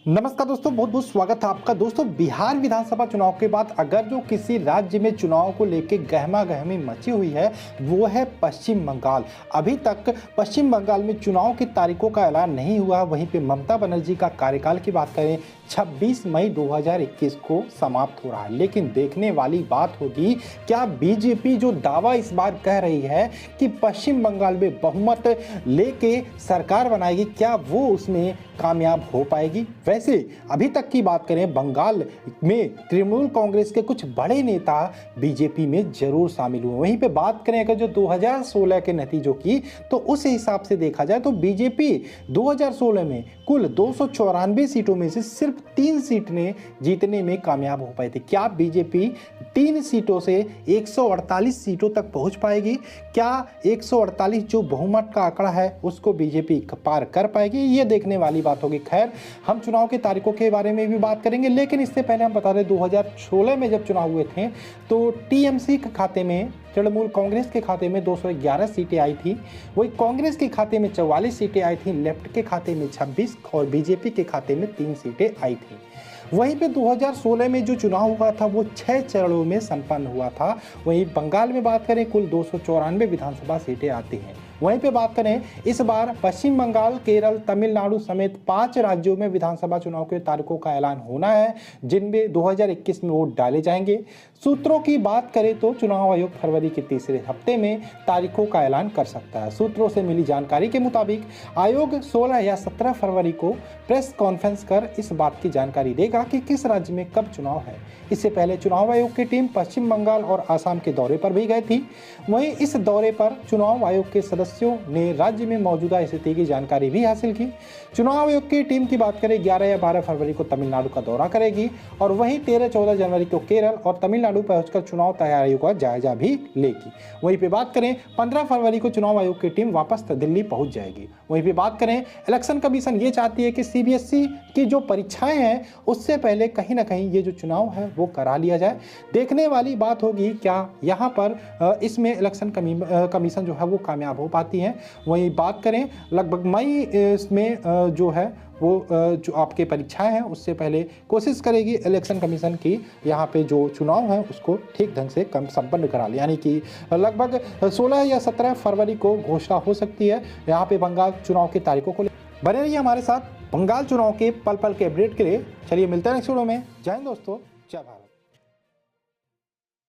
नमस्कार दोस्तों, बहुत बहुत स्वागत है आपका। दोस्तों, बिहार विधानसभा चुनाव के बाद अगर जो किसी राज्य में चुनाव को लेकर गहमा गहमी मची हुई है वो है पश्चिम बंगाल। अभी तक पश्चिम बंगाल में चुनाव की तारीखों का ऐलान नहीं हुआ। वहीं पे ममता बनर्जी का कार्यकाल की बात करें 26 मई 2021 को समाप्त हो रहा है। लेकिन देखने वाली बात होगी, क्या बीजेपी जो दावा इस बार कह रही है कि पश्चिम बंगाल में बहुमत लेके सरकार बनाएगी, क्या वो उसमें कामयाब हो पाएगी? वैसे अभी तक की बात करें, बंगाल में तृणमूल कांग्रेस के कुछ बड़े नेता बीजेपी में जरूर शामिल हुए। वहीं पे बात करें अगर जो 2016 के नतीजों की, तो उस हिसाब से देखा जाए तो बीजेपी 2016 में कुल 294 सीटों में से सिर्फ 3 सीट ने जीतने में कामयाब हो पाई थी। क्या बीजेपी 3 सीटों से 148 सीटों तक पहुंच पाएगी? क्या 148 जो बहुमत का आंकड़ा है उसको बीजेपी पार कर पाएगी? ये देखने वाली बात होगी। खैर, हम चुनाव की तारीखों के बारे में भी बात करेंगे, लेकिन इससे पहले हम बता दें 2016 में जब चुनाव हुए थे तो टीएमसी के खाते में, तृणमूल कांग्रेस के खाते में 211 सीटें आई थी। वही कांग्रेस के खाते में 44 सीटें आई थी, लेफ्ट के खाते में 26 और बीजेपी के खाते में 3 सीटें आई थी। वहीं पे 2016 में जो चुनाव हुआ था वो 6 चरणों में संपन्न हुआ था। वहीं बंगाल में बात करें कुल 294 विधानसभा सीटें आती हैं। वहीं पे बात करें इस बार पश्चिम बंगाल, केरल, तमिलनाडु समेत 5 राज्यों में विधानसभा चुनाव के तारीखों का ऐलान होना है, जिनमें 2021 में वोट डाले जाएंगे। सूत्रों की बात करें तो चुनाव आयोग फरवरी के तीसरे हफ्ते में तारीखों का ऐलान कर सकता है। सूत्रों से मिली जानकारी के मुताबिक आयोग 16 या 17 फरवरी को प्रेस कॉन्फ्रेंस कर इस बात की जानकारी देगा कि किस राज्य में कब चुनाव है। इससे पहले चुनाव आयोग की टीम पश्चिम बंगाल और आसाम के दौरे पर भी गई थी। वहीं इस दौरे पर चुनाव आयोग के सदस्यों ने राज्य में मौजूदा स्थिति की जानकारी भी हासिल की। चुनाव आयोग की टीम की बात करें 11 या 12 फरवरी को तमिलनाडु का दौरा करेगी और वहीं 13-14 जनवरी को केरल और तमिलनाडु पहुंचकर चुनाव तैयारियों का जायजा भी लेगी। वहीं पे बात करें 15 फरवरी को चुनाव आयोग की टीम वापस दिल्ली पहुंच जाएगी। वहीं पे बात करें इलेक्शन कमीशन ये चाहती है कि सीबीएसई की जो परीक्षाएं हैं उससे पहले कहीं ना कहीं ये जो चुनाव है वो करा लिया जाए। देखने वाली बात होगी क्या यहाँ पर इसमें इलेक्शन कमीशन जो है वो कामयाब हो पाती है। वहीं बात करें लगभग मई में जो है वो जो आपके परीक्षाएं हैं उससे पहले कोशिश करेगी इलेक्शन कमीशन की यहाँ पे जो चुनाव है उसको ठीक ढंग से संपन्न करा ले, यानी कि लगभग 16 या 17 फरवरी को घोषणा हो सकती है यहाँ पे बंगाल चुनाव की तारीखों को। बने रहिए हमारे साथ बंगाल चुनाव के पल पल के अपडेट के लिए। चलिए मिलते हैं नेक्स्ट वीडियो में। जय हिंद दोस्तों, जय भारत।